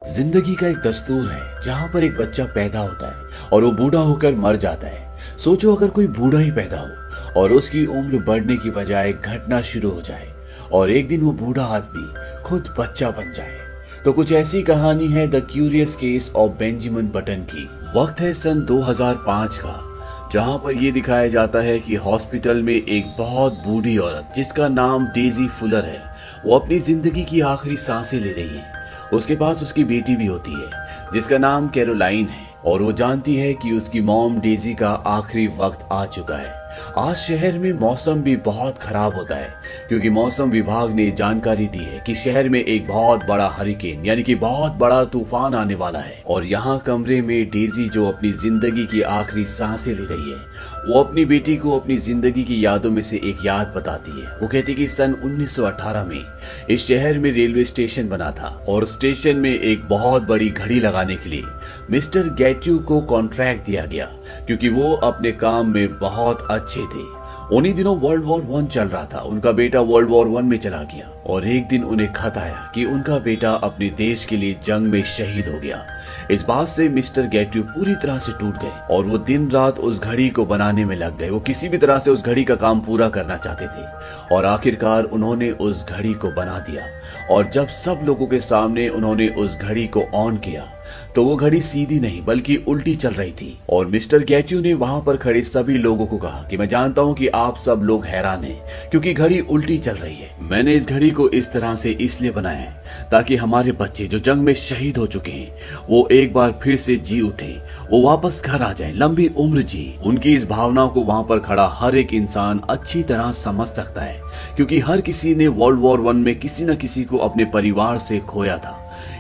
जिंदगी का एक दस्तूर है जहाँ पर एक बच्चा पैदा होता है और वो बूढ़ा होकर मर जाता है। सोचो अगर कोई बूढ़ा ही पैदा हो और उसकी उम्र बढ़ने की बजाय घटना शुरू हो जाए और एक दिन वो बूढ़ा आदमी खुद बच्चा बन जाए। तो कुछ ऐसी कहानी है the curious case of Benjamin button की। वक्त है सन 2005 का, जहाँ पर ये दिखाया जाता है कि हॉस्पिटल में एक बहुत बूढ़ी औरत जिसका नाम डेजी फुलर है, वो अपनी जिंदगी की आखिरी सांसें ले रही है। उसके पास उसकी बेटी भी होती है जिसका नाम कैरोलाइन है और वो जानती है कि उसकी मॉम डेजी का आखिरी वक्त आ चुका है। आज शहर में मौसम भी बहुत खराब होता है क्योंकि मौसम विभाग ने जानकारी दी है कि शहर में एक बहुत बड़ा हरिकेन यानी कि बहुत बड़ा तूफान आने वाला है। और यहाँ कमरे में डेजी जो अपनी जिंदगी की आखिरी सांसें ले रही है, वो अपनी बेटी को अपनी जिंदगी की यादों में से एक याद बताती है। वो कहती है कि सन 1918 में इस शहर में रेलवे स्टेशन बना था और स्टेशन में एक बहुत बड़ी घड़ी लगाने के लिए मिस्टर गैट्यू को कॉन्ट्रैक्ट दिया गया क्योंकि वो अपने काम में बहुत अच्छे थे। उन्हीं दिनों वर्ल्ड वॉर 1 चल रहा था। उनका बेटा वर्ल्ड वॉर 1 में चला गया और एक दिन उन्हें खत आया कि उनका बेटा अपने देश के लिए जंग में शहीद हो गया। इस बात से मिस्टर गैट्यू पूरी तरह से टूट गए और वो दिन रात उस घड़ी को बनाने में लग गए। वो किसी भी तरह से उस घड़ी का काम पूरा करना चाहते थे और आखिरकार उन्होंने उस घड़ी को बना दिया। और जब सब लोगों के सामने उन्होंने उस घड़ी को ऑन किया तो वो घड़ी सीधी नहीं बल्कि उल्टी चल रही थी। और मिस्टर गैट्यू ने वहां पर खड़े सभी लोगों को कहा कि मैं जानता हूं कि आप सब लोग हैरान हैं क्योंकि घड़ी उल्टी चल रही है। मैंने इस घड़ी को इस तरह से इसलिए बनाया है ताकि हमारे बच्चे जो जंग में शहीद हो चुके हैं वो एक बार फिर से जी उठे, वो वापस घर आ जाए, लंबी उम्र जी। उनकी इस भावना को वहां पर खड़ा हर एक इंसान अच्छी तरह समझ सकता है क्योंकि हर किसी ने वर्ल्ड वॉर 1 में किसी न किसी को अपने परिवार से खोया था,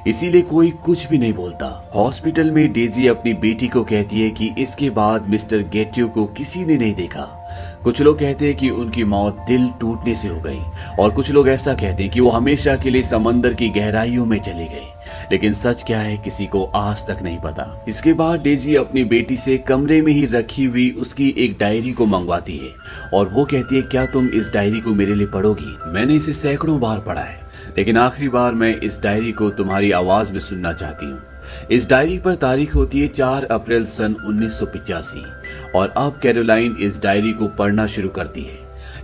इसीलिए कोई कुछ भी नहीं बोलता। हॉस्पिटल में डेजी अपनी बेटी को कहती है कि इसके बाद मिस्टर गैट्यू को किसी ने नहीं देखा। कुछ लोग कहते हैं कि उनकी मौत दिल टूटने से हो गई और कुछ लोग ऐसा कहते हैं कि वो हमेशा के लिए समंदर की गहराइयों में चले गए, लेकिन सच क्या है किसी को आज तक नहीं पता। इसके बाद डेजी अपनी बेटी से कमरे में ही रखी हुई उसकी एक डायरी को मंगवाती है और वो कहती है क्या तुम इस डायरी को मेरे लिए पढ़ोगी? मैंने इसे सैकड़ों बार पढ़ा है लेकिन आखिरी बार मैं इस डायरी को तुम्हारी आवाज में सुनना चाहती हूँ। इस डायरी पर तारीख होती है 4 अप्रैल सन 1985 और अब कैरोलाइन इस डायरी को पढ़ना शुरू करती है।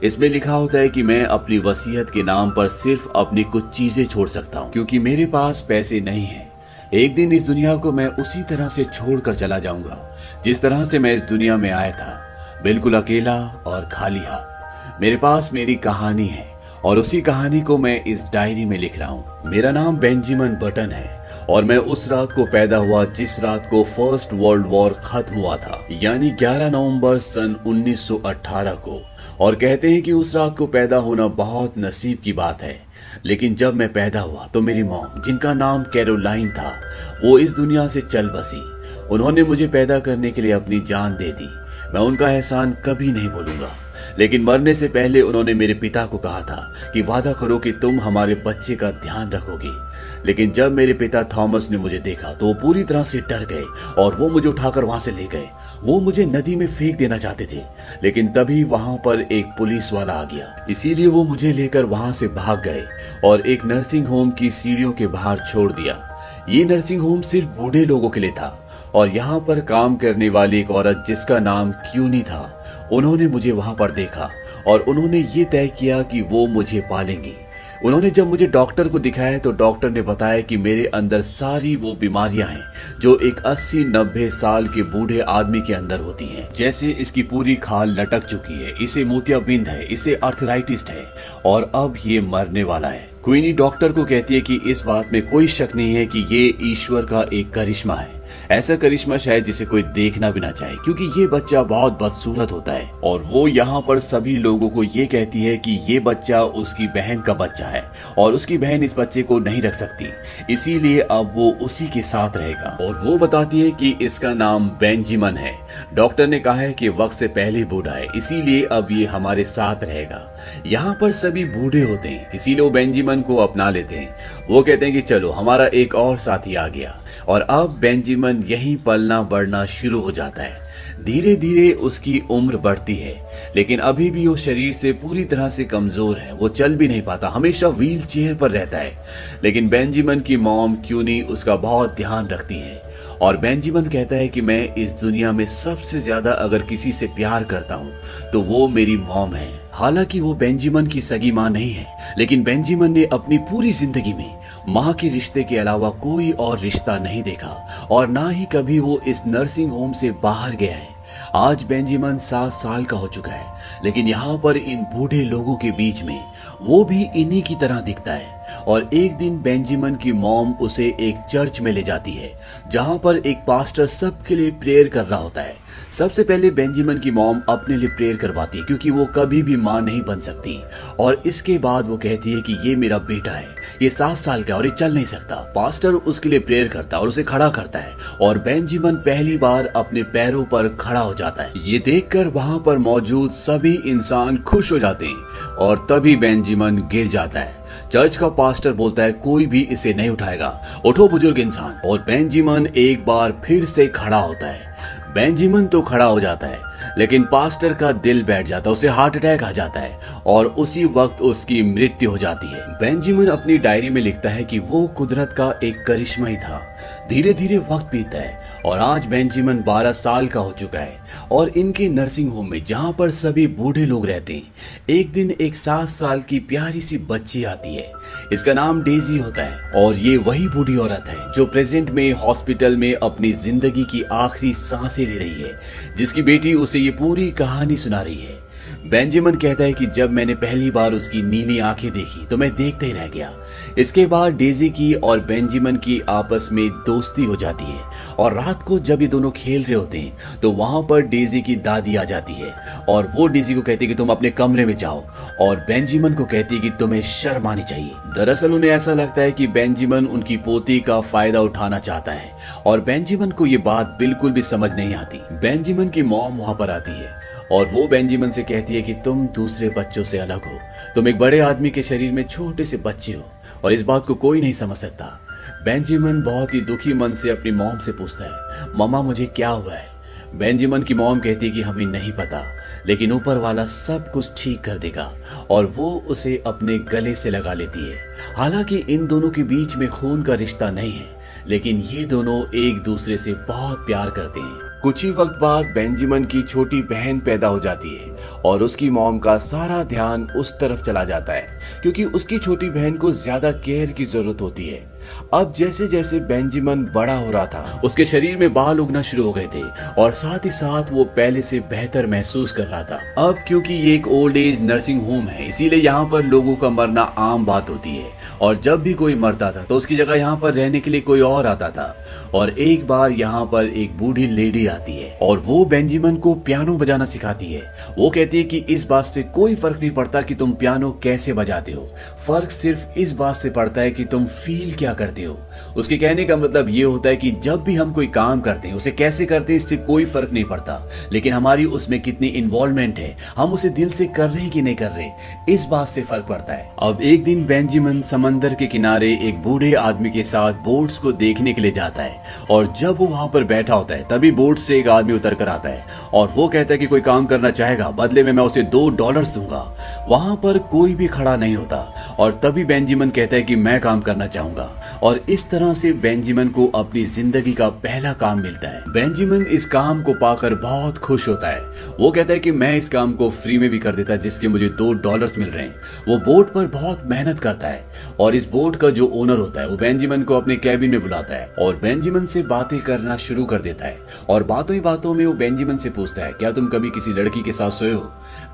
इसमें लिखा होता है कि मैं अपनी वसीयत के नाम पर सिर्फ अपनी कुछ चीजें छोड़ सकता हूँ क्योंकि मेरे पास पैसे नहीं है। एक दिन इस दुनिया को मैं उसी तरह से छोड़कर चला जाऊंगा जिस तरह से मैं इस दुनिया में आया था, बिल्कुल अकेला और खाली हाथ। मेरे पास मेरी कहानी है और उसी कहानी को मैं इस डायरी में लिख रहा हूँ। मेरा नाम बेंजामिन बटन है और मैं उस रात को पैदा हुआ जिस रात को फर्स्ट वर्ल्ड वॉर खत्म हुआ था, यानी 11 नवंबर सन 1918 को। और कहते हैं कि उस रात को पैदा होना बहुत नसीब की बात है। लेकिन जब मैं पैदा हुआ तो मेरी मॉम, जिनका नाम कैरोलाइन था, वो इस दुनिया से चल बसी। उन्होंने मुझे पैदा करने के लिए अपनी जान दे दी। मैं उनका एहसान कभी नहीं भूलूंगा। लेकिन मरने से पहले उन्होंने मेरे पिता को कहा था कि वादा करो कि तुम हमारे बच्चे का ध्यान रखोगे। लेकिन जब मेरे पिता थॉमस ने मुझे देखा तो वो पूरी तरह से डर गए और वो मुझे उठाकर वहां से ले गए। वो मुझे नदी में फेंक देना चाहते थे लेकिन तभी वहां पर एक पुलिस वाला आ गया, इसीलिए वो मुझे लेकर वहां से भाग गए और एक नर्सिंग होम की सीढ़ियों के बाहर छोड़ दिया। ये नर्सिंग होम सिर्फ बूढ़े लोगों के लिए था और यहाँ पर काम करने वाली एक औरत जिसका नाम क्यूनी था, उन्होंने मुझे वहां पर देखा और उन्होंने ये तय किया कि वो मुझे पालेंगी। उन्होंने जब मुझे डॉक्टर को दिखाया तो डॉक्टर ने बताया कि मेरे अंदर सारी वो बीमारियां हैं जो एक 80-90 साल के बूढ़े आदमी के अंदर होती हैं। जैसे इसकी पूरी खाल लटक चुकी है, इसे मोतियाबिंद है, इसे आर्थराइटिस है और अब ये मरने वाला है। क्वीनी डॉक्टर को कहती है कि इस बात में कोई शक नहीं है कि ये ईश्वर का एक करिश्मा है, ऐसा करिश्मा शायद जिसे कोई देखना भी ना चाहे क्योंकि ये बच्चा बहुत बदसूरत होता है। और वो यहाँ पर सभी लोगों को ये कहती है कि ये बच्चा उसकी बहन का बच्चा है और उसकी बहन इस बच्चे को नहीं रख सकती, इसीलिए अब वो उसी के साथ रहेगा। और वो बताती है कि इसका नाम बेंजामिन है। डॉक्टर ने कहा है कि वक्त से पहले बूढ़ा है, इसीलिए अब ये हमारे साथ रहेगा। यहाँ पर सभी बूढ़े होते हैं इसीलिए वो बेंजामिन को अपना लेते हैं। वो कहते हैं कि चलो हमारा एक और साथी आ गया और अब बेंजामिन यहीं पलना बढ़ना शुरू हो जाता है। धीरे धीरे उसकी उम्र बढ़ती है, लेकिन अभी भी वो शरीर से पूरी तरह से कमजोर है। वो चल भी नहीं पाता, हमेशा व्हील चेयर पर रहता है। लेकिन बेंजामिन की मॉम क्यूनी उसका बहुत ध्यान रखती है और बेंजामिन कहता है कि मैं इस दुनिया में सबसे ज्यादा अगर किसी से प्यार करता हूँ तो वो मेरी मॉम है। हालांकि वो बेंजामिन की सगी माँ नहीं है, लेकिन बेंजामिन ने अपनी पूरी जिंदगी में माँ के रिश्ते के अलावा कोई और रिश्ता नहीं देखा और ना ही कभी वो इस नर्सिंग होम से बाहर गया है। आज बेंजामिन 7 साल का हो चुका है, लेकिन यहाँ पर इन बूढ़े लोगों के बीच में वो भी इन्हीं की तरह दिखता है। और एक दिन बेंजामिन की मॉम उसे एक चर्च में ले जाती है, जहाँ पर एक पास्टर सबके लिए प्रेयर कर रहा होता है। सबसे पहले बेंजामिन की मॉम अपने लिए प्रेयर करवाती है, क्योंकि वो कभी भी माँ नहीं बन सकती। और इसके बाद वो कहती है कि ये मेरा बेटा है, ये 7 साल का और ये चल नहीं सकता। पास्टर उसके लिए प्रेयर करता है और उसे खड़ा करता है और बेंजामिन पहली बार अपने पैरों पर खड़ा हो जाता है। ये देखकर वहाँ पर मौजूद सभी इंसान खुश हो जाते हैं और तभी बेंजामिन गिर जाता है। चर्च का पास्टर बोलता है कोई भी इसे नहीं उठाएगा, उठो बुजुर्ग इंसान। और बेंजामिन एक बार फिर से खड़ा होता है। बेंजामिन तो खड़ा हो जाता है, लेकिन पास्टर का दिल बैठ जाता है, उसे हार्ट अटैक आ जाता है और उसी वक्त उसकी मृत्यु हो जाती है। बेंजामिन अपनी डायरी में लिखता है कि वो कुदरत का एक करिश्मा ही था। धीरे धीरे वक्त बीतता है और आज बेंजामिन 12 साल का हो चुका है और इनके नर्सिंग होम में, जहाँ पर सभी बूढ़े लोग रहते हैं, एक दिन एक 7 साल की प्यारी सी बच्ची आती है। इसका नाम डेजी होता है और ये वही बूढ़ी औरत है जो प्रेजेंट में हॉस्पिटल में अपनी जिंदगी की आखिरी सांसें ले रही है, जिसकी बेटी उसे ये पूरी कहानी सुना रही है। बेंजामिन कहता है कि जब मैंने पहली बार उसकी नीली आंखें देखी तो मैं देखते ही रह गया। इसके बाद डेजी की और बेंजामिन की आपस में दोस्ती हो जाती है और रात को जब ये दोनों खेल रहे होते हैं तो वहां पर डेजी की दादी आ जाती है और वो डेजी को कहती है कि तुम अपने कमरे में जाओ और बेंजामिन को कहती है कि तुम्हें शर्म आनी चाहिए। दरअसल उन्हें ऐसा लगता है कि बेंजामिन उनकी पोती का फायदा उठाना चाहता है और बेंजामिन को ये बात बिल्कुल भी समझ नहीं आती। बेंजामिन की मॉम वहां पर आती है और वो बेंजामिन से कहती है कि तुम दूसरे बच्चों से अलग हो, तुम एक बड़े आदमी के शरीर में छोटे से बच्चे हो और इस बात को कोई नहीं समझ सकता। बेंजामिन बहुत ही दुखी मन से अपनी मॉम से पूछता है, मम्मा मुझे क्या हुआ है? बेंजामिन की मॉम कहती है कि हमें नहीं पता, लेकिन ऊपर वाला सब कुछ ठीक कर देगा और वो उसे अपने गले से लगा लेती है। हालांकि इन दोनों के बीच में खून का रिश्ता नहीं है, लेकिन ये दोनों एक दूसरे से बहुत प्यार करते हैं। कुछ ही वक्त बाद बेंजामिन की छोटी बहन पैदा हो जाती है और उसकी मॉम का सारा ध्यान उस तरफ चला जाता है, क्योंकि उसकी छोटी बहन को ज्यादा केयर की जरूरत होती है। अब जैसे जैसे बेंजामिन बड़ा हो रहा था, उसके शरीर में बाल उगना शुरू हो गए थे और साथ ही साथ वो पहले से बेहतर महसूस कर रहा था। अब क्योंकि ये एक ओल्ड एज नर्सिंग होम है, इसीलिए यहाँ पर लोगों का मरना आम बात होती है और जब भी कोई मरता था तो उसकी जगह यहाँ पर रहने के लिए कोई और आता था। और एक बार यहाँ पर एक बूढ़ी लेडी आती है और वो बेंजामिन को पियानो बजाना सिखाती है। वो कहती है कि इस बात से कोई फर्क नहीं पड़ता कि तुम पियानो कैसे बजाते हो, फर्क सिर्फ इस बात से पड़ता है कि तुम फील क्या करते हो। उसके कहने का मतलब ये होता है कि जब भी हम कोई काम करते हैं उसे कैसे करते हैं इससे कोई फर्क नहीं पड़ता, लेकिन हमारी उसमें कितनी इन्वॉल्वमेंट है, हम उसे दिल से कर रहे हैं कि नहीं कर रहे, इस बात से फर्क पड़ता है। अब एक दिन बेंजामिन समंदर के किनारे एक बूढ़े आदमी के साथ बोट्स को देखने के लिए जाता है और जब वो वहां पर बैठा होता है तभी बोट से एक आदमी उतर कर आता है और वो कहता है कि कोई काम करना चाहेगा, बदले में मैं उसे $2 दूंगा। वहां पर कोई भी खड़ा नहीं होता और तभी बेंजामिन कहता है कि मैं काम करना चाहूंगा और इस तरह से बेंजामिन को अपनी जिंदगी का पहला काम मिलता है। बेंजामिन इस काम को पाकर बहुत खुश होता है। वो कहता है कि मैं इस काम को फ्री में भी कर देता जिसके मुझे $2 मिल रहे हैं। वो बोट पर बहुत मेहनत करता है और इस बोट का जो ओनर होता है वो बेंजामिन को अपने कैबिन में बुलाता है और बेंजामिन से बातें करना शुरू कर देता है और बातों ही बातों में वो बेंजामिन से पूछता है, क्या तुम कभी किसी लड़की के साथ सोए हो?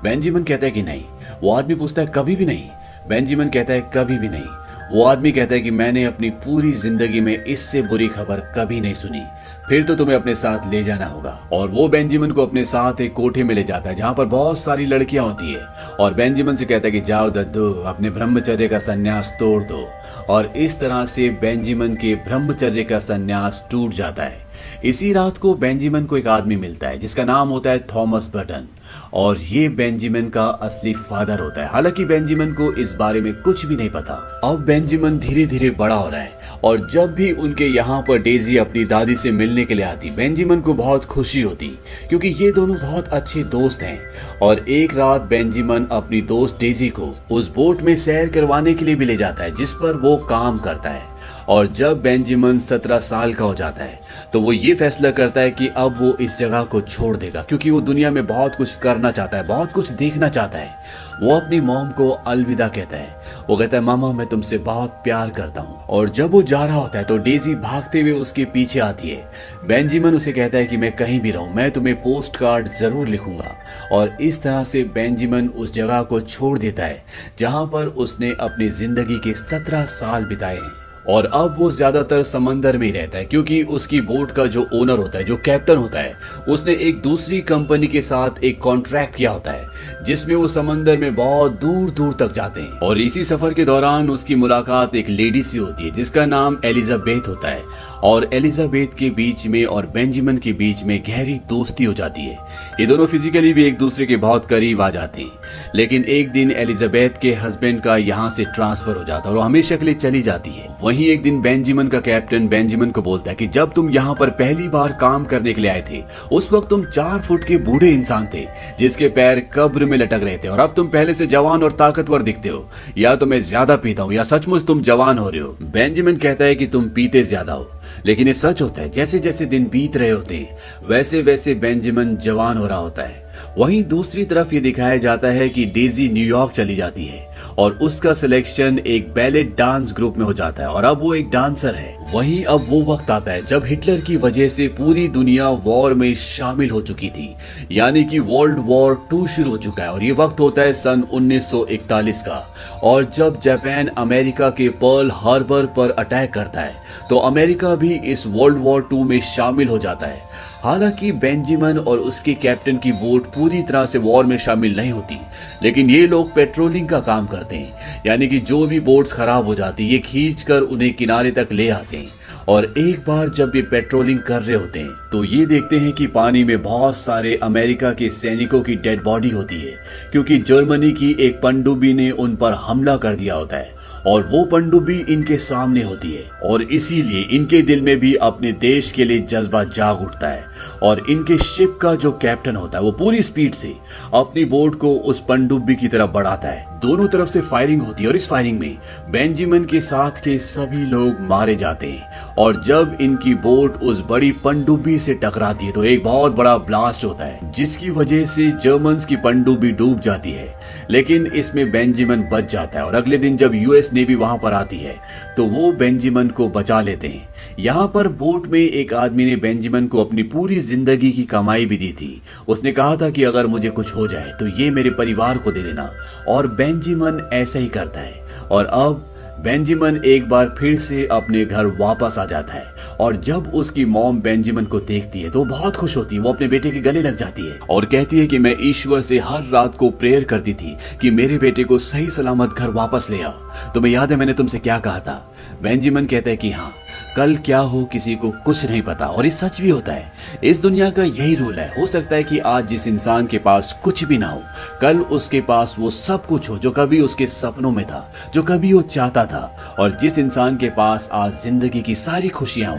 बेंजामिन कहता है कि नहीं। वो आदमी पूछता है, कभी भी नहीं? बेंजामिन कहता है, कभी भी नहीं। वो आदमी कहता है कि मैंने अपनी पूरी जिंदगी में इससे बुरी खबर कभी नहीं सुनी, फिर तो तुम्हें अपने साथ ले जाना होगा। और वो बेंजामिन को अपने साथ एक कोठे में ले जाता है जहाँ पर बहुत सारी लड़कियां होती है और बेंजामिन से कहता है कि जाओ दद्दू, अपने ब्रह्मचर्य का संन्यास तोड़ दो। और इस तरह से बेंजामिन के ब्रह्मचर्य का संन्यास टूट जाता है। इसी रात को बेंजामिन को एक आदमी मिलता है जिसका नाम होता है थॉमस बटन। और ये बेंजामिन का असली फादर होता है। हालांकि बेंजामिन को इस बारे में कुछ भी नहीं पता। अब बेंजामिन धीरे धीरे बड़ा हो रहा है और जब भी उनके यहाँ पर डेजी अपनी दादी से मिलने के लिए आती, बेंजामिन को बहुत खुशी होती क्योंकि ये दोनों बहुत अच्छे दोस्त हैं। और एक रात बेंजामिन अपनी दोस्त डेजी को उस बोट में सैर करवाने के लिए भी ले जाता है जिस पर वो काम करता है। और जब बेंजामिन 17 साल का हो जाता है तो वो ये फैसला करता है कि अब वो इस जगह को छोड़ देगा क्योंकि वो दुनिया में बहुत कुछ करना चाहता है, बहुत कुछ देखना चाहता है। वो अपनी मॉम को अलविदा कहता है। वो कहता है, मामा मैं तुमसे बहुत प्यार करता हूँ। और जब वो जा रहा होता है तो डेजी भागते हुए उसके पीछे आती है। बेंजामिन उसे कहता है कि मैं कहीं भी रहूं, मैं तुम्हें पोस्ट कार्ड जरूर लिखूंगा। और इस तरह से बेंजामिन उस जगह को छोड़ देता है जहां पर उसने अपनी जिंदगी के 17 साल बिताए हैं। और अब वो ज्यादातर समंदर में ही रहता है क्योंकि उसकी बोट का जो ओनर होता है, जो कैप्टन होता है, उसने एक दूसरी कंपनी के साथ एक कॉन्ट्रैक्ट किया होता है जिसमें वो समंदर में बहुत दूर दूर तक जाते हैं। और इसी सफर के दौरान उसकी मुलाकात एक लेडी से होती है जिसका नाम एलिजाबेथ होता है। और एलिजाबेथ के बीच में और बेंजामिन के बीच में गहरी दोस्ती हो जाती है। ये दोनों फिजिकली भी एक दूसरे के बहुत करीब आ जाते हैं। लेकिन एक दिन एलिजाबेथ के हस्बैंड का यहाँ से ट्रांसफर हो जाता है और वो हमेशा के लिए चली जाती है। वहीं एक दिन बेंजामिन का कैप्टन बेंजामिन को बोलता है कि जब तुम यहाँ पर पहली बार काम करने के लिए आए थे उस वक्त तुम 4 फुट के बूढ़े इंसान थे जिसके पैर कब्र में लटक रहे थे और अब तुम पहले से जवान और ताकतवर दिखते हो। या तो मैं ज्यादा पीता हूँ या सचमुच तुम जवान हो रहे हो। बेंजामिन कहता है कि तुम पीते ज्यादा हो, लेकिन ये सच होता है। जैसे जैसे दिन बीत रहे होते हैं वैसे वैसे बेंजामिन जवान हो रहा होता है। वहीं दूसरी तरफ ये दिखाया जाता है कि डेजी न्यूयॉर्क चली जाती है और उसका सिलेक्शन एक बैलेट डांस ग्रुप में हो जाता है और अब वो एक डांसर है। वहीं अब वो वक्त आता है जब हिटलर की वजह से पूरी दुनिया वॉर में शामिल हो चुकी थी, यानी कि वर्ल्ड वॉर 2 शुरू हो चुका है। और ये वक्त होता है सन 1941 का। और जब जापान अमेरिका के पर्ल हार्बर पर अटैक करता है तो अमेरिका भी इस वर्ल्ड वॉर 2 में शामिल हो जाता है। हालांकि बेंजामिन और उसके कैप्टन की बोट पूरी तरह से वॉर में शामिल नहीं होती, लेकिन ये लोग पेट्रोलिंग का काम करते हैं, यानी कि जो भी बोट्स खराब हो जाती ये खींचकर उन्हें किनारे तक ले आते हैं। और एक बार जब ये पेट्रोलिंग कर रहे होते हैं तो ये देखते हैं कि पानी में बहुत सारे अमेरिका के सैनिकों की डेड बॉडी होती है क्योंकि जर्मनी की एक पनडुब्बी ने उन पर हमला कर दिया होता है और वो पनडुब्बी इनके सामने होती है। और इसीलिए इनके दिल में भी अपने देश के लिए जज्बा जाग उठता है और इनके शिप का जो कैप्टन होता है वो पूरी स्पीड से अपनी बोट को उस पनडुब्बी की तरफ बढ़ाता है। दोनों तरफ से फायरिंग होती है और इस फायरिंग में बेंजामिन के साथ के सभी लोग मारे जाते हैं। और जब इनकी बोट उस बड़ी पनडुब्बी से टकराती है तो एक बहुत बड़ा ब्लास्ट होता है जिसकी वजह से जर्मन्स की पनडुब्बी डूब जाती है। लेकिन इसमें बेंजामिन बच जाता है और अगले दिन जब यूएस नेवी वहां पर आती है तो वो बेंजामिन को बचा लेते हैं। यहाँ पर बोट में एक आदमी ने बेंजामिन को अपनी पूरी जिंदगी की कमाई भी दी थी। उसने कहा था कि अगर मुझे कुछ हो जाए तो ये मेरे परिवार को दे देना। और बेंजामिन ऐसा ही करता है। और अब बेंजामिन एक बार फिर से अपने घर वापस आ जाता है। और जब उसकी मॉम बेंजामिन को देखती है तो बहुत खुश होती है। वो अपने बेटे के गले लग जाती है और कहती है कि मैं ईश्वर से हर रात को प्रेयर करती थी कि मेरे बेटे को सही सलामत घर वापस ले आओ। तुम्हें याद है मैंने तुमसे क्या कहा था? बेंजामिन कहता है कि हाँ, कल क्या हो किसी को कुछ नहीं पता। और ये सच भी होता है। इस दुनिया का यही रूल है। हो सकता है कि आज जिस इंसान के पास कुछ भी ना हो, कल उसके पास वो सब कुछ हो जो कभी उसके सपनों में था, जो कभी वो चाहता था। और जिस इंसान के पास आज जिंदगी की सारी खुशियां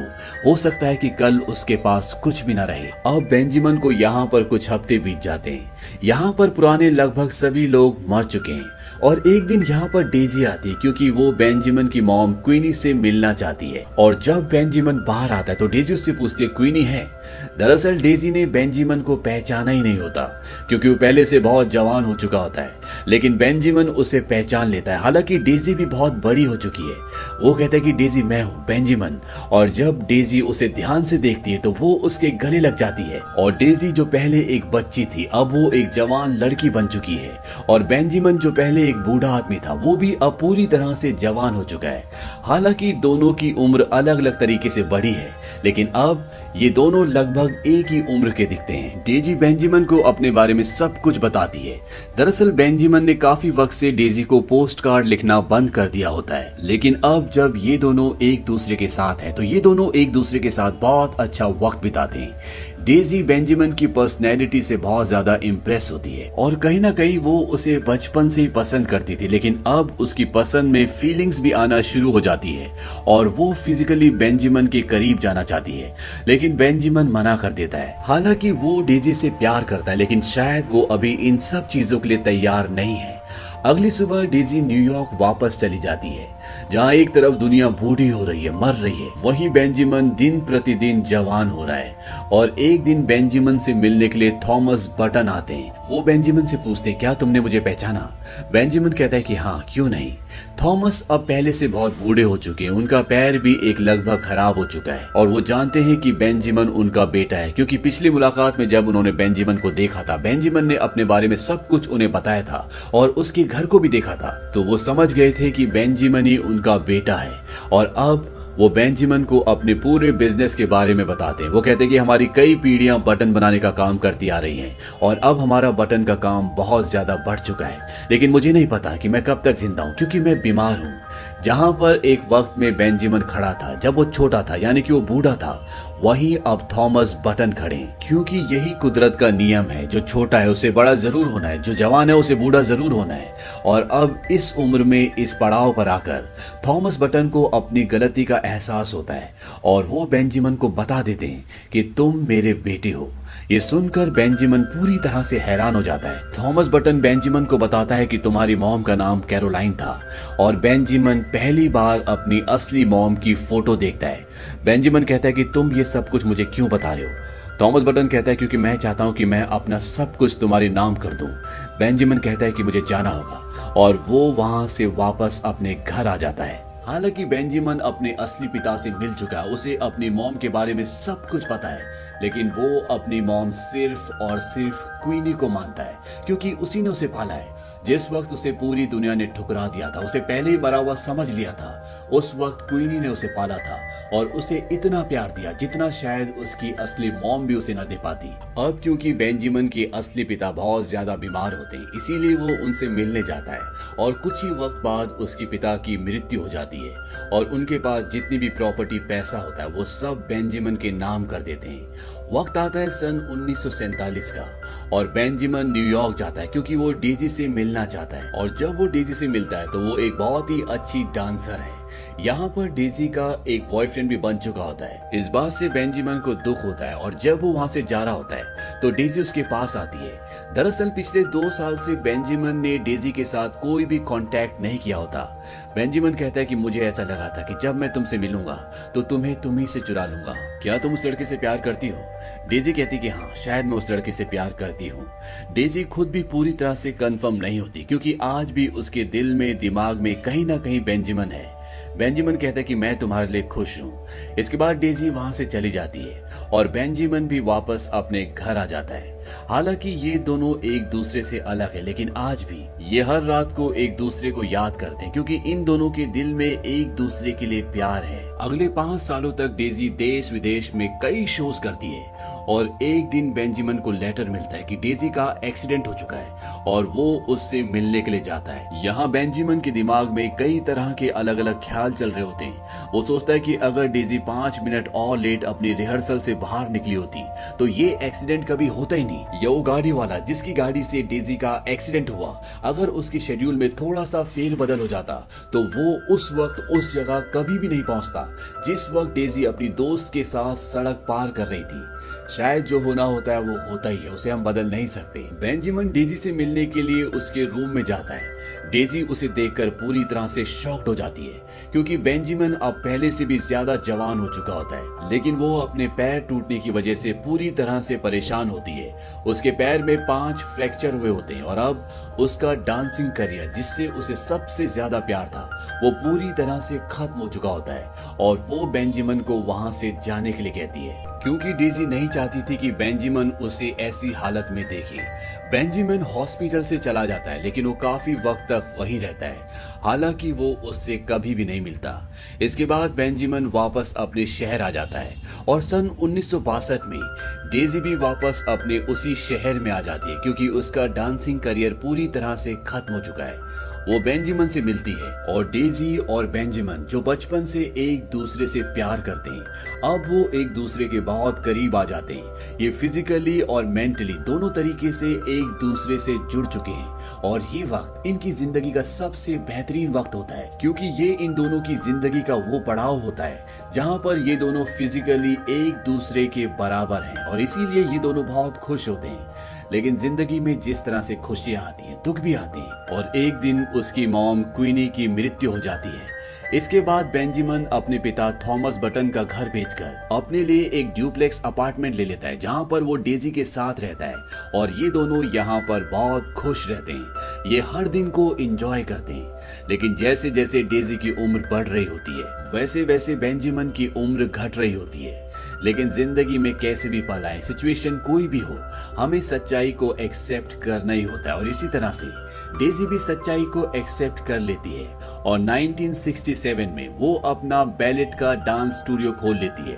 हो सकता है कि कल उसके पास कुछ भी ना रहे। अब बेंजामिन को यहाँ पर कुछ हफ्ते बीत जाते हैं। यहाँ पर पुराने लगभग सभी लोग मर चुके हैं। और एक दिन यहाँ पर डेजी आती है क्योंकि वो बेंजामिन की मॉम क्वीनी से मिलना चाहती है। और जब बेंजामिन बाहर आता है तो डेजी उससे पूछती है क्वीनी है? दरअसल डेजी ने बेंजामिन को पहचाना ही नहीं होता क्योंकि वो पहले से बहुत जवान हो चुका होता है, लेकिन बेंजामिन उसे पहचान लेता है। हालांकि डेजी भी बहुत बड़ी हो चुकी है। वो कहता है कि डेजी मैं हूँ बेंजामिन। और जब डेजी उसे ध्यान से देखती है तो वो उसके गले लग जाती है। और डेजी जो पहले एक बच्ची थी अब वो एक जवान लड़की बन चुकी है। और बेंजामिन जो पहले एक बूढ़ा आदमी था वो भी अब पूरी तरह से जवान हो चुका है। हालांकि दोनों की उम्र अलग अलग तरीके से बड़ी है, लेकिन अब ये दोनों लगभग एक ही उम्र के दिखते हैं। डेजी बेंजामिन को अपने बारे में सब कुछ बताती है। दरअसल बेंजामिन ने काफी वक्त से डेजी को पोस्ट कार्ड लिखना बंद कर दिया होता है, लेकिन अब जब ये दोनों एक दूसरे के साथ हैं तो ये दोनों एक दूसरे के साथ बहुत अच्छा वक्त बिताते हैं। डेजी बेंजामिन की पर्सनैलिटी से बहुत ज्यादा इम्प्रेस होती है और कहीं ना कहीं वो उसे बचपन से ही पसंद करती थी, लेकिन अब उसकी पसंद में फीलिंग्स भी आना शुरू हो जाती है और वो फिजिकली बेंजामिन के करीब जाना चाहती है, लेकिन बेंजामिन मना कर देता है। हालांकि वो डेजी से प्यार करता है, लेकिन शायद वो अभी इन सब चीजों के लिए तैयार नहीं है। अगली सुबह डेजी न्यूयॉर्क वापस चली जाती है, जहाँ एक तरफ दुनिया बूढ़ी हो रही है, मर रही है, वहीं बेंजामिन दिन प्रतिदिन जवान हो रहा है। और एक दिन बेंजामिन से मिलने के लिए थॉमस बटन आते हैं। वो बेंजामिन से पूछते, क्या तुमने मुझे पहचाना? बेंजामिन कहता है कि हाँ, क्यों नहीं। थॉमस अब पहले से बहुत बूढ़े हो चुके हैं, उनका पैर भी एक लगभग खराब हो चुका है और वो जानते हैं कि बेंजामिन उनका बेटा है, क्योंकि पिछली मुलाकात में जब उन्होंने बेंजामिन को देखा था, बेंजामिन ने अपने बारे में सब कुछ उन्हें बताया था और उसके घर को भी देखा था। तो वो समझ गए थे कि बेंजामिन ही उनका बेटा है और अब वो बेंजामिन को अपने पूरे बिजनेस के बारे में बताते हैं। वो कहते हैं कि हमारी कई पीढ़ियां बटन बनाने का काम करती आ रही हैं और अब हमारा बटन का काम बहुत ज्यादा बढ़ चुका है, लेकिन मुझे नहीं पता कि मैं कब तक जिंदा हूं, क्योंकि मैं बीमार हूं। जहां पर एक वक्त में बेंजामिन खड़ा था जब वो छोटा था, यानी कि वो बूढ़ा था, वहीं अब थॉमस बटन खड़े, क्योंकि यही कुदरत का नियम है। जो छोटा है उसे बड़ा जरूर होना है, जो जवान है उसे बूढ़ा जरूर होना है। और अब इस उम्र में इस पड़ाव पर आकर थॉमस बटन को अपनी गलती का एहसास होता है और वो बेंजामिन को बता देते हैं कि तुम मेरे बेटे हो। ये सुनकर बेंजामिन पूरी तरह से हैरान हो जाता है। थॉमस बटन बेंजामिन को बताता है कि तुम्हारी मॉम का नाम कैरोलाइन था और बेंजामिन पहली बार अपनी असली मॉम की फोटो देखता है। बेंजामिन कहता है कि तुम ये सब कुछ मुझे क्यों बता रहे हो? थॉमस बटन कहता है क्योंकि मैं चाहता हूं कि मैं अपना सब कुछ तुम्हारे नाम कर दूं। बेंजामिन कहता है कि मुझे जाना होगा और वो वहां से वापस अपने घर आ जाता है। हालांकि बेंजामिन अपने असली पिता से मिल चुका है, उसे अपनी मॉम के बारे में सब कुछ पता है, लेकिन वो अपनी मॉम सिर्फ और सिर्फ क्वीनी को मानता है, क्योंकि उसी ने उसे पाला है। जिस वक्त उसे पूरी दुनिया ने ठुकरा दिया था, उसे पहले ही मरा हुआ समझ लिया था, उस वक्त क्वीनी ने उसे पाला था और उसे इतना प्यार दिया जितना शायद उसकी असली मॉम भी उसे न दे पाती। अब क्योंकि बेंजामिन के असली पिता बहुत ज्यादा बीमार होते हैं, इसीलिए वो उनसे मिलने जाता है और कुछ ही वक्त बाद उसके पिता की मृत्यु हो जाती है और उनके पास जितनी भी प्रॉपर्टी, पैसा होता है, वो सब बेंजामिन के नाम कर देते हैं। वक्त आता है सन 1947 का और बेंजामिन न्यूयॉर्क जाता है क्योंकि वो डेजी से मिलना चाहता है। और जब वो डेजी से मिलता है तो वो एक बहुत ही अच्छी डांसर है। यहाँ पर डेजी का एक बॉयफ्रेंड भी बन चुका होता है। इस बात से बेंजामिन को दुख होता है और जब वो वहाँ से जा रहा होता है तो डेजी उसके पास आती है। दरअसल पिछले 2 साल से बेंजामिन ने डेजी के साथ कोई भी कांटेक्ट नहीं किया होता। बेंजामिन कहता है कि मुझे ऐसा लगा था कि जब मैं तुमसे मिलूंगा तो तुम्हें तुम ही से चुरा लूंगा। क्या तुम उस लड़के से प्यार करती हो? डेजी कहती कि हाँ, शायद मैं उस लड़के से प्यार करती हूँ। डेजी खुद भी पूरी तरह से कंफर्म नहीं होती क्योंकि आज भी उसके दिल में, दिमाग में कहीं ना कहीं बेंजामिन है। बेंजामिन कहता है कि मैं तुम्हारे लिए खुश हूँ। इसके बाद डेजी वहां से चली जाती है और बेंजामिन भी वापस अपने घर आ जाता है। हालांकि ये दोनों एक दूसरे से अलग है, लेकिन आज भी ये हर रात को एक दूसरे को याद करते हैं क्योंकि इन दोनों के दिल में एक दूसरे के लिए प्यार है। अगले 5 सालों तक डेजी देश विदेश में कई शोज करती है और एक दिन बेंजामिन को लेटर मिलता है कि डेजी का एक्सीडेंट हो चुका है और वो उससे मिलने के लिए जाता है। यहाँ बेंजामिन के दिमाग में कई तरह के अलग अलग ख्याल चल रहे होते हैं। वो सोचता है कि अगर डेजी 5 मिनट और लेट अपनी रिहर्सल से बाहर निकली होती तो ये एक्सीडेंट कभी होता ही नहीं। ये वो गाड़ी वाला जिसकी गाड़ी से डेजी का एक्सीडेंट हुआ, अगर उसकी शेड्यूल में थोड़ा सा फेर बदल हो जाता तो वो उस वक्त उस जगह कभी भी नहीं पहुंचता जिस वक्त डेजी अपनी दोस्त के साथ सड़क पार कर रही थी। शायद जो होना होता है वो होता ही है, उसे हम बदल नहीं सकते। बेंजामिन डेजी से मिलने के लिए उसके रूम में जाता है। डेजी उसे देखकर पूरी तरह से शॉक्ड हो जाती है क्योंकि बेंजामिन अब पहले से भी ज्यादा जवान हो चुका होता है, लेकिन वो अपने पैर टूटने की वजह से पूरी तरह से परेशान होती है। उसके पैर में 5 फ्रैक्चर हुए होते हैं और अब उसका डांसिंग करियर, जिससे उसे सबसे ज्यादा प्यार था, वो पूरी तरह से खत्म हो चुका होता है और वो बेंजामिन को वहां से जाने के लिए कहती है क्योंकि डेजी नहीं चाहती थी कि बेंजामिन उसे ऐसी हालत में देखे। बेंजामिन हॉस्पिटल से चला जाता है लेकिन वो काफी वक्त तक वहीं रहता है, हालांकि वो उससे कभी भी नहीं मिलता। इसके बाद बेंजामिन वापस अपने शहर आ जाता है और सन 1962 में डेजी भी वापस अपने उसी शहर में आ जाती है क्योंकि उसका डांसिंग करियर पूरी तरह से खत्म हो चुका है वो बेंजामिन से मिलती है और डेजी और बेंजामिन जो बचपन से एक दूसरे से प्यार करते हैं, अब वो एक दूसरे के बहुत करीब आ जाते हैं। ये फिजिकली और मेंटली दोनों तरीके से एक दूसरे से जुड़ चुके हैं और ये वक्त इनकी जिंदगी का सबसे बेहतरीन वक्त होता है, क्योंकि ये इन दोनों की जिंदगी का वो पड़ाव होता है जहाँ पर ये दोनों फिजिकली एक दूसरे के बराबर हैं और इसीलिए ये दोनों बहुत खुश होते हैं। लेकिन जिंदगी में जिस तरह से खुशियां आती हैं, दुख भी आते हैं और एक दिन उसकी मॉम क्वीनी की मृत्यु हो जाती है। इसके बाद बेंजामिन अपने पिता थॉमस बटन का घर बेचकर अपने लिए एक ड्यूप्लेक्स अपार्टमेंट ले लेता है, जहां पर वो डेजी के साथ रहता है और ये दोनों यहाँ पर बहुत खुश रहते हैं। ये हर दिन को एंजॉय करते हैं। लेकिन जैसे जैसे डेजी की उम्र बढ़ रही होती है, वैसे वैसे बेंजामिन की उम्र घट रही होती है। लेकिन जिंदगी में कैसे भी पल आए, सिचुएशन कोई भी हो, हमें सच्चाई को एक्सेप्ट करना ही होता है और इसी तरह से डेजी भी सच्चाई को एक्सेप्ट कर लेती है और 1967 में वो अपना बैलेट का डांस स्टूडियो खोल लेती है,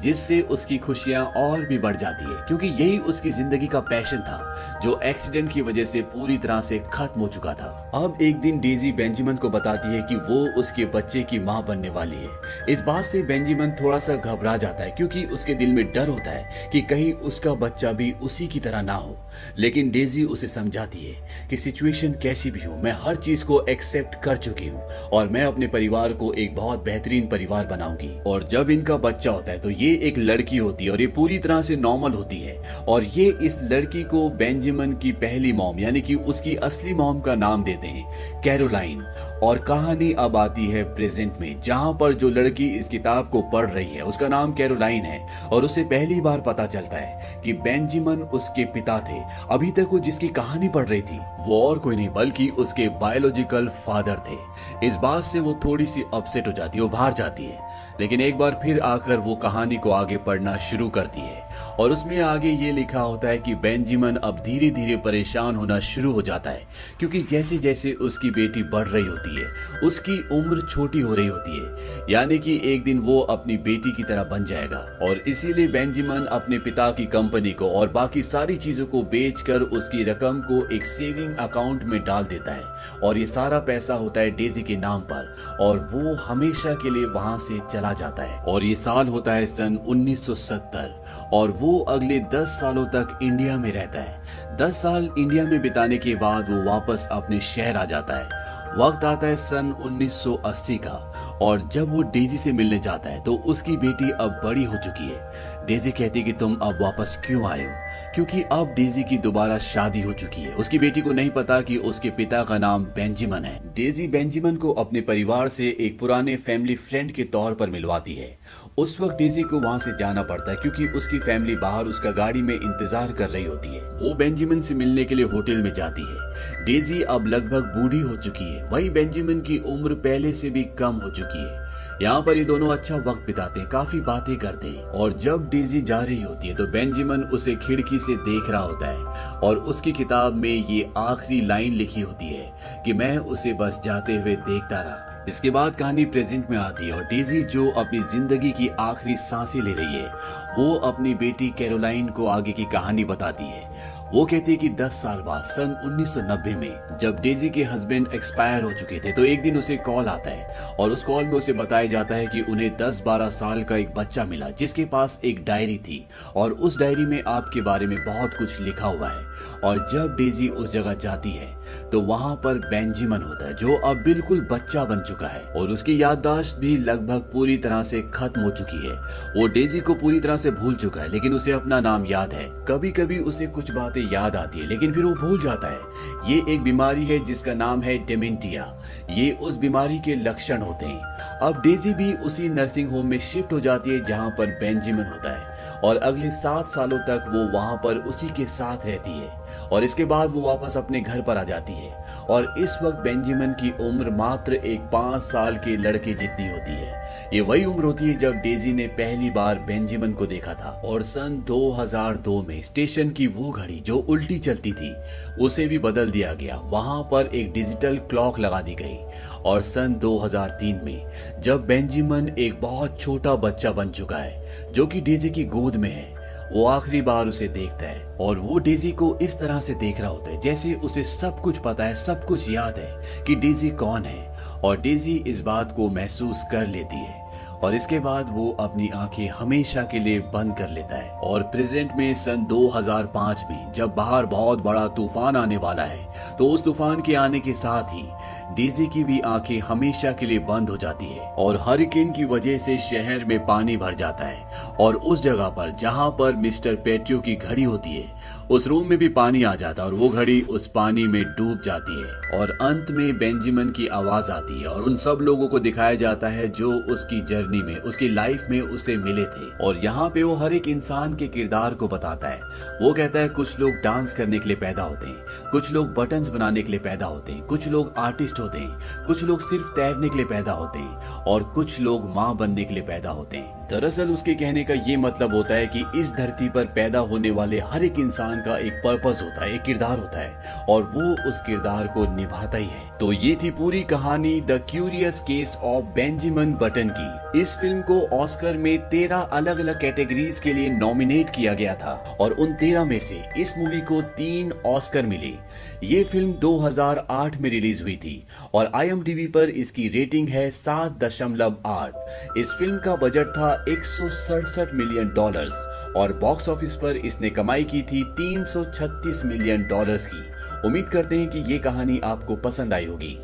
जिससे उसकी खुशियां और भी बढ़ जाती है, क्योंकि यही उसकी जिंदगी का पैशन था जो एक्सीडेंट की वजह से पूरी तरह से खत्म हो चुका था। अब एक दिन डेजी बेंजामिन को बताती है कि वो उसके बच्चे की मां बनने वाली है। इस बात से बेंजामिन थोड़ा सा घबरा जाता है, क्योंकि उसके दिल में डर होता है कि कहीं उसका बच्चा भी उसी की तरह ना हो। लेकिन डेजी उसे समझाती है कि सिचुएशन कैसी भी हो, मैं हर चीज को एक्सेप्ट कर चुकी हूँ और मैं अपने परिवार को एक बहुत बेहतरीन परिवार बनाऊंगी। और जब इनका बच्चा होता है तो ये एक लड़की होती है और ये पूरी तरह से नॉर्मल होती है और ये इस लड़की को बेंजामिन की पहली मॉम यानी कि उसकी असली मॉम का नाम देते हैं, कैरोलाइन। और कहानी अब आती है प्रेजेंट में, जहां पर जो लड़की इस किताब को पढ़ रही है उसका नाम कैरोलाइन है और उसे पहली बार पता चलता है कि बेंजामिन उसके पिता थे। अभी तक वो जिसकी कहानी पढ़ रही थी वो और कोई नहीं बल्कि उसके बायोलॉजिकल फादर थे। इस बात से वो थोड़ी सी अपसेट हो जाती है, वो बाहर जाती है। लेकिन एक बार फिर आकर वो कहानी को आगे पढ़ना शुरू करती है और उसमें आगे ये लिखा होता है कि बेंजामिन अब धीरे धीरे परेशान होना शुरू हो जाता है, क्योंकि जैसे जैसे उसकी बेटी बढ़ रही होती है उसकी उम्र छोटी हो रही होती है, यानी कि एक दिन वो अपनी बेटी की तरह बन जाएगा। और इसीलिए बेंजामिन अपने पिता की कंपनी को और बाकी सारी चीजों को बेचकर उसकी रकम को एक सेविंग अकाउंट में डाल देता है और ये सारा पैसा होता है डेजी के नाम पर और वो हमेशा के लिए वहां से चला जाता है। और ये साल होता है सन 1970 और वो अगले 10 सालों तक इंडिया में रहता है। 10 साल इंडिया में बिताने के बाद वो वापस अपने शहर आ जाता है। वक्त आता है सन 1980 का और जब वो डेजी से मिलने जाता है तो उसकी बेटी अब बड़ी हो चुकी है। डेजी कहती कि तुम अब वापस क्यों आए हो, क्योंकि अब डेजी की दोबारा शादी हो चुकी है। उसकी बेटी को नहीं पता कि उसके पिता का नाम बेंजामिन है। डेजी बेंजामिन को अपने परिवार से एक पुराने फैमिली फ्रेंड के तौर पर मिलवाती है। उस वक्त डेजी को वहां से जाना पड़ता है क्योंकि उसकी फैमिली बाहर उसका गाड़ी में इंतजार कर रही होती है। वो बेंजामिन से मिलने के लिए होटल में जाती है। डेजी अब लगभग बूढ़ी हो चुकी है, वहीं बेंजामिन की उम्र पहले से भी कम हो चुकी है। यहाँ पर ये दोनों अच्छा वक्त बिताते हैं, काफी बातें करते हैं और जब डेजी जा रही होती है तो बेंजामिन उसे खिड़की से देख रहा होता है और उसकी किताब में ये आखिरी लाइन लिखी होती है कि मैं उसे बस जाते हुए देखता रहा। इसके बाद कहानी प्रेजेंट में आती है और डेजी जो अपनी जिंदगी की आखिरी सांसें ले रही है वो अपनी बेटी कैरोलाइन को आगे की कहानी बताती है। वो कहती है कि 10 साल बाद सन 1990 में जब डेजी के हस्बैंड एक्सपायर हो चुके थे तो एक दिन उसे कॉल आता है और उस कॉल में उसे बताया जाता है कि उन्हें 10-12 साल का एक बच्चा मिला जिसके पास एक डायरी थी और उस डायरी में आपके बारे में बहुत कुछ लिखा हुआ है। और जब डेजी उस जगह जाती है तो वहां पर बेंजामिन होता है जो अब बिल्कुल बच्चा बन चुका है और उसकी याददाश्त भी लगभग पूरी तरह से खत्म हो चुकी है। वो डेजी को पूरी तरह से भूल चुका है लेकिन उसे अपना नाम याद है। कभी कभी उसे कुछ बातें याद आती है लेकिन फिर वो भूल जाता है। ये एक बीमारी है जिसका नाम है डेमेंटिया। ये उस बीमारी के लक्षण होते हैं। अब डेजी भी उसी नर्सिंग होम में शिफ्ट हो जाती है जहां पर बेंजामिन होता है और अगले 7 सालों तक वो वहां पर उसी के साथ रहती है और इसके बाद वो वापस अपने घर पर आ जाती है। और इस वक्त बेंजामिन की उम्र मात्र एक 5 साल के लड़के जितनी होती है। ये वही उम्र होती है जब डेजी ने पहली बार बेंजामिन को देखा था। और सन 2002 में स्टेशन की वो घड़ी जो उल्टी चलती थी उसे भी बदल दिया गया। वहां पर एक डिजिटल क्लॉक लगा दी गई। और सन 2003 में जब बेंजामिन एक बहुत छोटा बच्चा बन चुका है जो कि डेजी की गोद में है वो आखिरी बार उसे देखता है और वो डेजी को इस तरह से देख रहा होता है जैसे उसे सब कुछ पता है, सब कुछ याद है कि डेजी कौन है। और डेजी इस बात को महसूस कर लेती है और इसके बाद वो अपनी आंखें हमेशा के लिए बंद कर लेता है। और प्रेजेंट में सन 2005 में जब बाहर बहुत बड़ा तूफान आने वाला है तो उस तूफान के आने के साथ ही डेजी की भी आंखें हमेशा के लिए बंद हो जाती है और हरिकेन की वजह से शहर में पानी भर जाता है और उस जगह पर जहां पर मिस्टर पेट्रियो की घड़ी होती है उस रूम में भी पानी आ जाता है और वो घड़ी उस पानी में डूब जाती है। और अंत में बेंजामिन की आवाज आती है और उन सब लोगों को दिखाया जाता है जो उसकी जर्नी में, उसकी लाइफ में उससे मिले थे। और यहाँ पे वो हर एक इंसान के किरदार को बताता है। वो कहता है कुछ लोग डांस करने के लिए पैदा होते हैं, कुछ लोग बटन्स बनाने के लिए पैदा होते हैं, कुछ लोग आर्टिस्ट होते हैं, कुछ लोग सिर्फ तैरने के लिए पैदा होते हैं और कुछ लोग माँ बनने के लिए पैदा होते हैं। दरअसल उसके कहने का ये मतलब होता है कि इस धरती पर पैदा होने वाले हर एक इंसान का एक पर्पस होता है, एक किरदार होता है और वो उस किरदार को निभाता ही है। तो ये थी पूरी कहानी the curious case of Benjamin button की। इस फिल्म को ऑस्कर में 13 अलग अलग कैटेगरीज के लिए नॉमिनेट किया गया था और उन 13 में से इस मूवी को 3 ऑस्कर मिले। ये फिल्म 2008 में रिलीज हुई थी और IMDb पर इसकी रेटिंग है 7.8। इस फिल्म का बजट था $167 मिलियन और बॉक्स ऑफिस पर इसने कमाई की थी $336 मिलियन की। उम्मीद करते हैं कि ये कहानी आपको पसंद आई होगी।